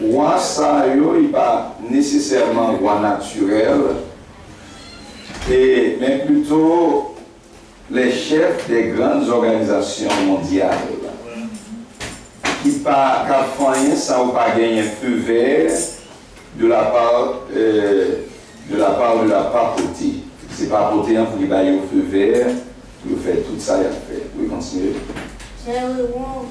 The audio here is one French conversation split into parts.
roi ça, il pas nécessairement roi naturel, mais plutôt les chefs des grandes organisations mondiales qui pas rien ça ou pas gagner feu vert de la part de la papauté. C'est papauté pour qu'il baille au feu vert, pour faire tout ça et faire. Oui, continuez. J'ai eu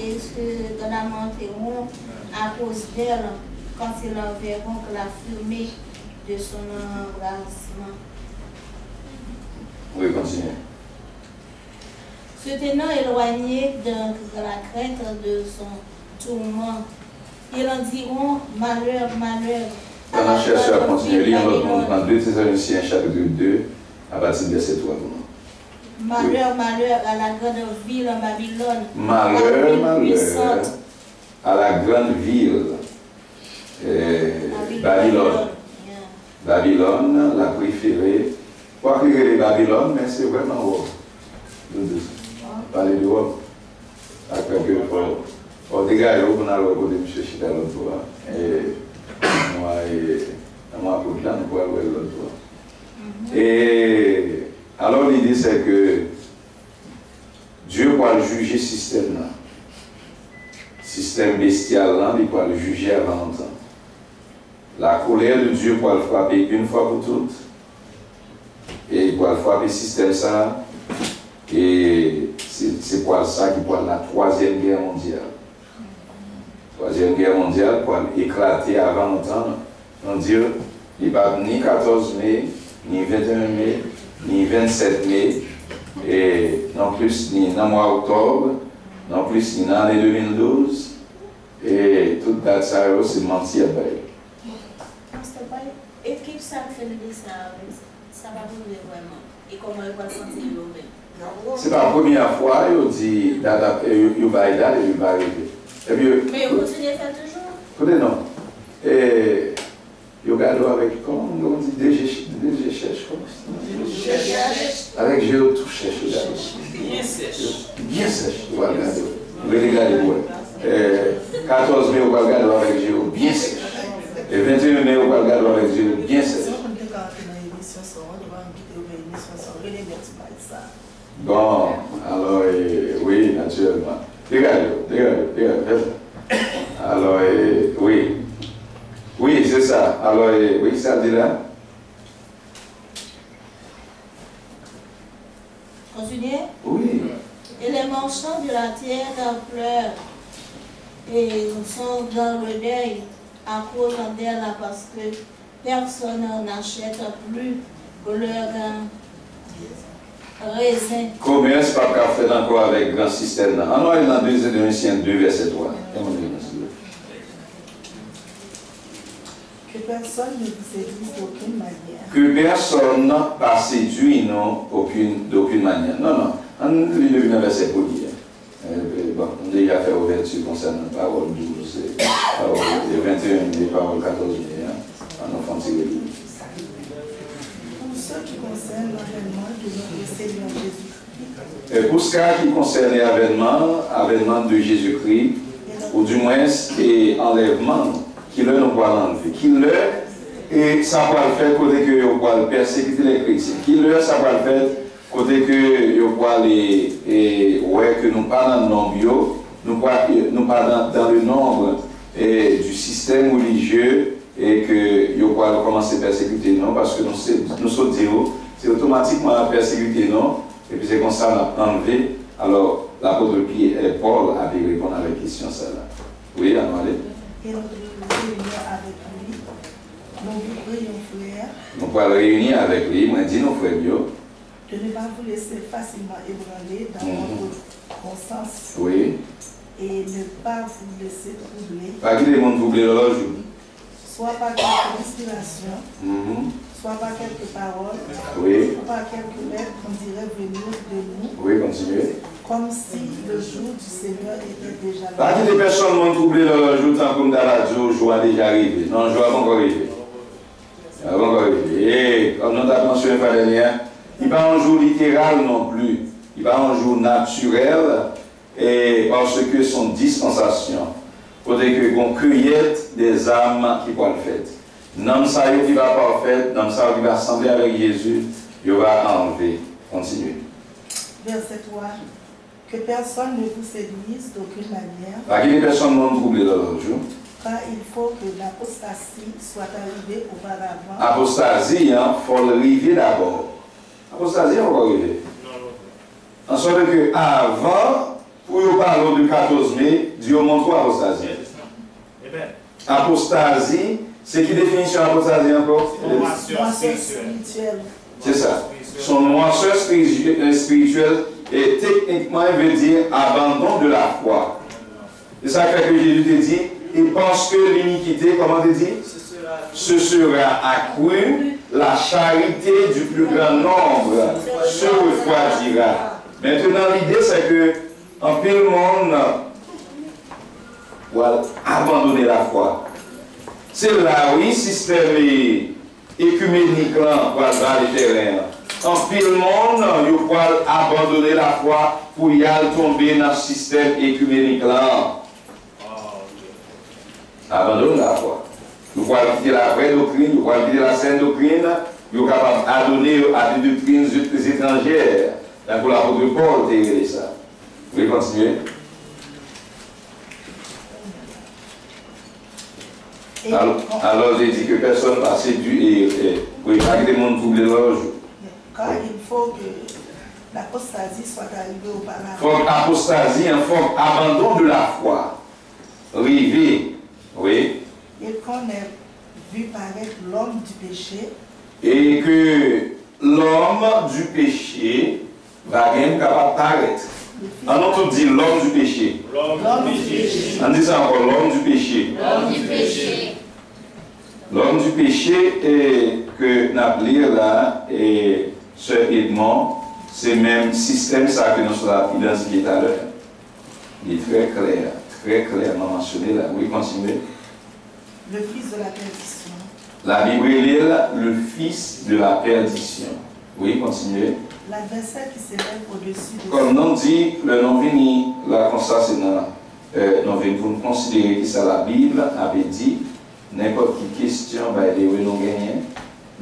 et ce dans la monteront à cause d'elle quand ils verront que la fumée de son embrassement. Oui, continuez. Se tenant éloigné de la crainte de son tourment, ils en diront malheur, malheur. Pendant chercheur à continuer, lire dans 2 Thessaloniciens chapitre 2, à partir de verset 3. Malheur, malheur à la grande ville en Babylone. Malheur, malheur à la grande ville Babylone. Babylone, la préférée. Pas que les Babylone, mais c'est vraiment haut. Parler de haut. Après que on dégage, on a le côté de chercher dans l'autre voie. Et moi, pour là, nous pouvons voir l'autre voie. Et alors, l'idée, c'est que Dieu va juger le système là. Système bestial là, il va le juger avant longtemps. La colère de Dieu va le frapper une fois pour toutes. Et il va le frapper le système ça. Et c'est pour ça qu'il va la 3e guerre mondiale. 3e guerre mondiale pour éclater avant longtemps. On dit il va ni 14 mai, ni 21 mai, ni 27 mai, et non plus ni dans le mois d'octobre, non plus ni dans l'année 2012, et toute date ça c'est menti à paix. Et qui ça fait le dessin, ça va brûler vraiment. Et comment il va sentir l'eau? C'est la première fois qu'il dit qu'il va arriver. Mais vous continuez à faire toujours? Écoutez, non. Et il regarde avec, comment on dit, DG cherche, avec Géo tout cherche. Bien sèche. Bien sèche, vous allez regarder. Vous allez regarder. 14 mai, vous allez regarder avec Géo, bien sèche. Et 21 mai, vous allez regarder avec Géo, bien sèche. Bon, alors, oui, naturellement. Regardez. Alors, oui. Oui, c'est ça. Alors, oui, ça dit là. Continuez. Oui. Et les marchands de la terre pleurent et sont dans le deuil à cause d'elle parce que personne n'achète plus que leur raisin. Commerce pas qu'à faire encore avec grand système. Alors, il y a dans 2 Thessaloniciens 2, verset 3. Que personne ne vous séduise d'aucune manière. Que personne pas séduit, non, d'aucune manière. Non. On lit le verset pour dire. Bon, on a déjà fait ouverture concernant la parole 12, parole 21, les paroles 14, on enfant tiré. Pour ce qui concerne l'avènement de notre Seigneur Jésus-Christ. Et pour ce qui concerne l'avènement de Jésus-Christ, ou du moins, et enlèvement, qui leur nous va l'enlever. Qui leur, et ça va le faire côté que vous va persécuter les chrétiens. Qui leur, ça va le faire côté que vous va les, ouais, que nous pas dans le nombre, nous pas dans le nombre du système religieux et que vous va commencer à persécuter non, parce que nous sommes zéro, c'est automatiquement persécuter non, et puis c'est comme ça on a enlevé. Alors, l'apôtre Paul a pu répondre à la question celle-là. Oui, allez. Et notre réunion avec lui, nous vous prions, frères. Nous pouvons réunir avec lui, moi dis nos frères, de ne pas vous laisser facilement ébranler dans votre conscience. Oui. Et ne pas vous laisser troubler. Pas que les gens troublent leur jour. Soit par quelques inspirations, soit par quelques paroles, soit par quelques lettres qu'on dirait venir de nous. Oui, continuez. Comme si le jour du Seigneur était déjà là. Pas que les personnes vont troubler leur jour tant comme dans la radio, le jour a déjà arrivé. Non, le jour n'a pas encore arrivé. Il n'a pas encore arrivé. Et comme nous avons mentionné la fois dernière, il n'est pas un jour littéral non plus. Il n'est pas un jour naturel, et parce que son dispensation. côté que qu'on cueillette des âmes qui vont le faire. Nom ça qui va pas faire, nom ça qui va assembler avec Jésus, il va enlever. Continuez. Verset 3. Que personne ne vous séduise d'aucune manière. Pas que les personnes non troublées dans l'autre jour. Car il faut que l'apostasie soit arrivée auparavant. Apostasie, il faut l'arriver d'abord. Apostasie, on va arriver. En sorte que avant, pour nous parler du 14 mai, Dieu montre apostasie. Apostasie, c'est qui définition apostasie encore? Moisseur spirituelle. C'est ça. Son moisseur spirituel et techniquement, il veut dire abandon de la foi. C'est ça que Jésus te dit. Il pense que l'iniquité, comment te dit? Ce sera accru, la charité du plus grand nombre se refroidira. Maintenant, l'idée, c'est que en pile monde va abandonner la foi. C'est là, oui, système écuménique là, va le terrain. En pile monde, il va abandonner la foi pour y aller tomber dans le système écuménique là. Abandonner la foi. Vous pouvez quitter la vraie doctrine, vous pouvez quitter la saine doctrine, vous êtes capable d'adonner à des doctrines étrangères. Donc, pour l'apôtre Paul, c'est ça. Vous voulez continuer? Alors, j'ai dit que personne n'a séduit et oui, pas que les gens troublent leur jour. Car il faut que l'apostasie soit arrivée auparavant. Il faut l'apostasie, il faut abandon de la foi. River, oui. Et qu'on ait vu paraître l'homme du péché. Et que l'homme du péché va bien capable paraître. En autre dit l'homme du péché. L'homme du péché. On dit ça encore, l'homme du péché. L'homme du péché. L'homme du péché que nous appelons là, et ce Edmond, c'est le même système ça que nous avons identifié tout à l'heure. Il est très clairement mentionné là. Oui, continuez. Le fils de la perdition. La Bible est là, le fils de la perdition. Oui, continuez. L'adversaire qui s'élève au-dessus de... Comme nous dit, le nom vini, là, comme ça, c'est nous venons considérer que ça la Bible avait dit, n'importe quelle question, bah, les nous gagner,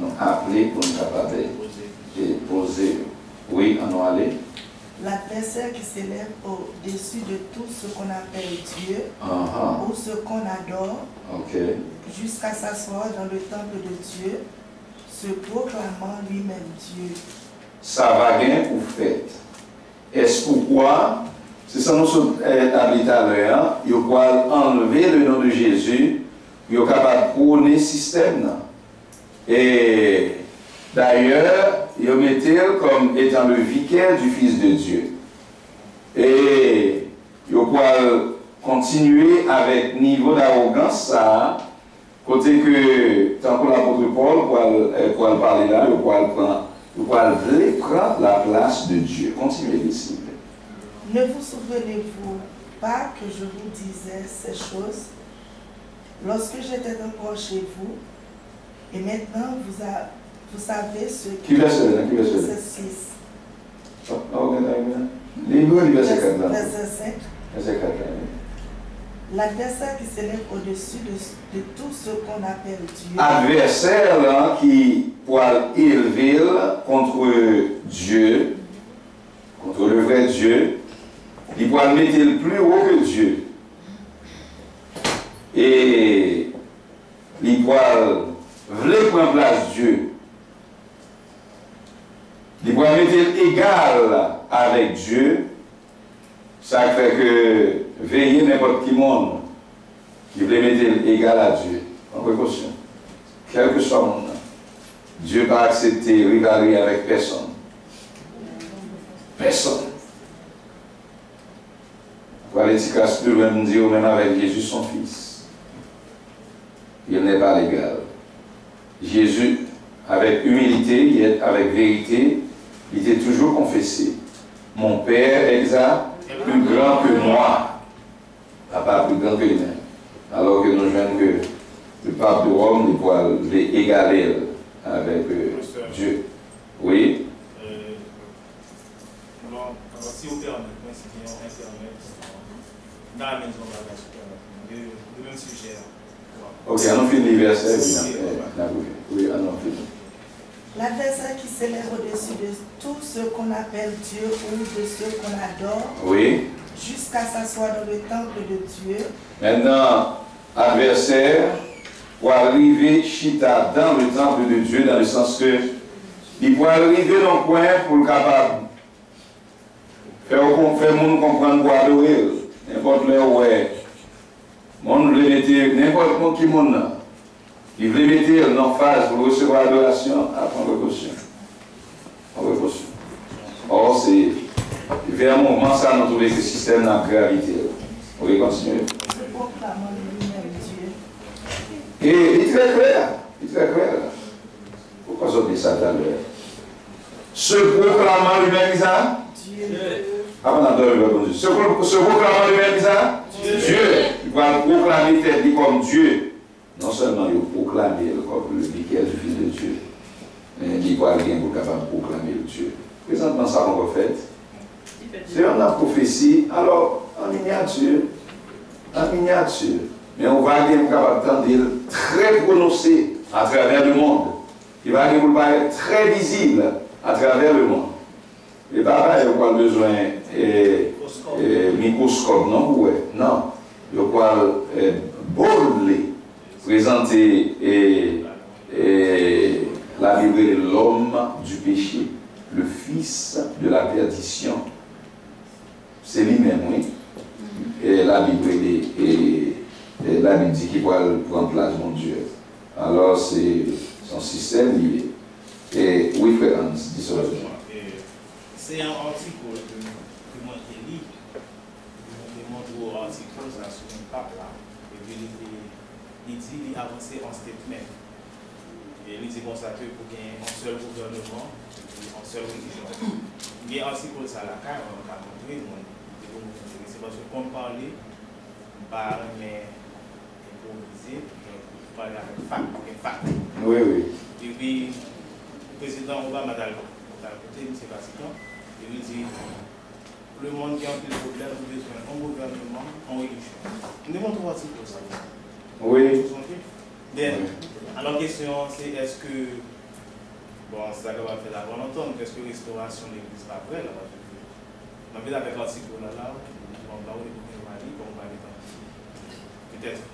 nous appeler pour nous capables de poser. Oui, on va aller. L'adversaire qui s'élève au-dessus de tout ce qu'on appelle Dieu ou ce qu'on adore, jusqu'à s'asseoir dans le temple de Dieu, se proclamant lui-même Dieu. Ça va bien pour fait. Est-ce pourquoi, c'est ça nous sommes établis à l'heure, il faut enlever le nom de Jésus, il est capable de prôner le système. Et d'ailleurs, il mettait comme étant le vicaire du Fils de Dieu. Et il faut continuer avec niveau d'arrogance, ça, côté que, tant que l'apôtre Paul, pour parler là, il faut prendre la place de Dieu. Continuez, s'il vous plaît. Ne vous souvenez-vous pas que je vous disais ces choses lorsque j'étais encore chez vous, et maintenant vous savez ce qui verset là? Qui verset là? Verset 6. Verset 4 là. Verset 5. Verset 4 là. L'adversaire qui s'élève au-dessus de tout ce qu'on appelle Dieu. Adversaire là, qui pour élever contre Dieu, contre le vrai Dieu, il pourra mettre le plus haut que Dieu. Et il pourra vouloir prendre place Dieu. Il pourra mettre égal avec Dieu. Ça fait que veiller n'importe qui monde qui veut mettre égal à Dieu. En précaution. Quel que soit le monde. Dieu n'a pas accepté de rivaliser avec personne. Personne. Pour aller plus loin, nous dire même avec Jésus, son fils. Il n'est pas l'égal. Jésus, avec humilité, avec vérité, il était toujours confessé. Mon Père exact, plus grand que moi. Papa plus grand que lui-même. Alors que nous voyons que le pape de Rome il peut égaler avec Dieu. Oui. Si vous permettez, c'est Internet dans la maison de la de même sujet. Ok, on finit le verset. Oui, on finit. L'adversaire qui s'élève au-dessus de tout ce qu'on appelle Dieu ou de ce qu'on adore, Oui. jusqu'à s'asseoir dans le temple de Dieu. Maintenant, adversaire, pour arriver chita dans le temple de Dieu, dans le sens que il peut arriver dans le coin pour le capable faire monde comprendre pour adorer. N'importe là où est. Monde veut mettre n'importe qui monde. Il veut mettre en phase pour recevoir l'adoration à prendre précaution. Or, c'est vers un moment, ça, nous trouvons que le système n'a gravité. On va continuer. Et il est très clair. Il est très clair. Pourquoi ça dit ça tout à l'heure? Se proclamant lui-même, ça? Dieu. Avant d'entendre le bon Dieu. Se proclamant lui-même, ça? Dieu. Il va proclamer tête comme Dieu. Non seulement il proclame comme le Michael du Fils de Dieu, mais il va bien pour capable de proclamer le Dieu. Présentement, ça qu'on va faire. C'est une prophétie, alors en miniature. Mais on va bien capable d'entendre très prononcé à travers le monde. Il va bien être très visible à travers le monde. Et papa, il n'a pas besoin de microscope, non? Ouais. Non. Il va boldly présenter la Bible de l'homme du péché, le fils de la perdition. C'est lui-même, oui. Et la Bible dit qu'il va prendre place, mon Dieu. Alors, c'est son système lié. Et oui, frère Hans, dis ça. C'est un article que moi j'ai lu. Je montre un article ça sur un pape là. Et puis il dit qu'il a avancé en statement. Et il dit comme ça que pour gagner un seul gouvernement, une seule religion. Il y a un article ça là, quand on a montré, c'est parce que comme parler, par mais improviser, parler avec fact. Oui, oui. Et puis, le président Obama dans le côté, M. Vatican, il lui dit le monde qui a un peu de problème, nous besoin d'un gouvernement en religion. Nous devons trouver ça pour ça. Oui. Bien. Alors, la question, c'est est-ce que, bon, ça va faire avant longtemps, est-ce que la restauration de l'église pas vraie là-bas? On va avec l'article là, on va parler de Mali, on va aller dans. Peut-être,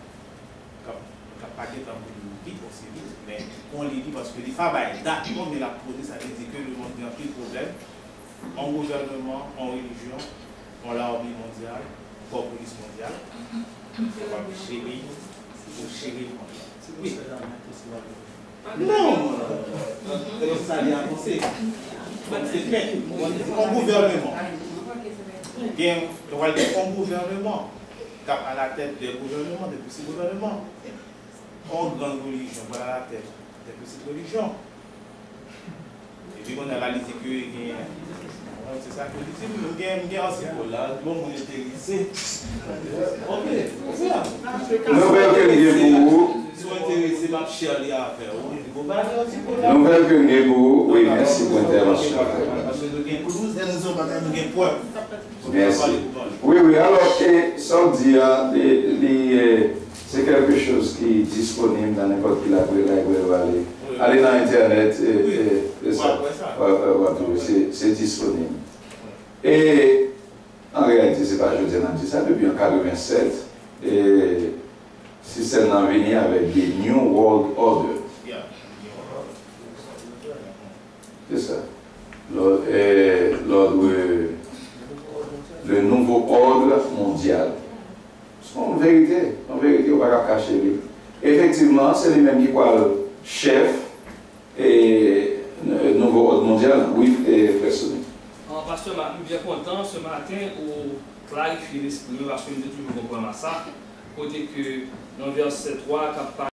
pas de temps pour nous dire aussi, mais on les dit parce que les femmes, d'accord, mais la police a dit que le monde a pris le problème. En gouvernement, en religion, en l'armée mondiale, en police mondiale, on va chérir, ou chérir. Oui. Non! Ça a avancé. C'est fait. En gouvernement. Bien, on va dire en gouvernement, cap à la tête des gouvernements, des petits gouvernements. En grande religion, voilà la tête des petites religions. Et puis on a la liste que c'est ça que je dis, nous gagnons aussi pour là, nous sommes intéressés. Ok, c'est ça. Nouvelle que vous. Si vous êtes intéressés par Charlie à faire, vous parlez aussi pour là. Nouvelle que vous. Oui, merci pour l'intervention. Parce que nous gagnons Toulouse et nous gagnons Pointe. Merci. Oui, alors, sans dire, c'est quelque chose qui est disponible dans n'importe quelle librairie. Allez dans Internet, c'est disponible. Et en réalité, ce n'est pas je dis ça, depuis en 1987, le système est venu avec des New World Order. C'est ça. Le nouveau ordre mondial. En vérité, on ne va pas cacher. Effectivement, c'est les mêmes qui parlent chef et nouveau ordre mondial, oui, et personne. Pasteur, je suis bien content ce matin pour clarifier l'esprit, parce que nous devons toujours comprendre ça. Côté que dans le verset 3,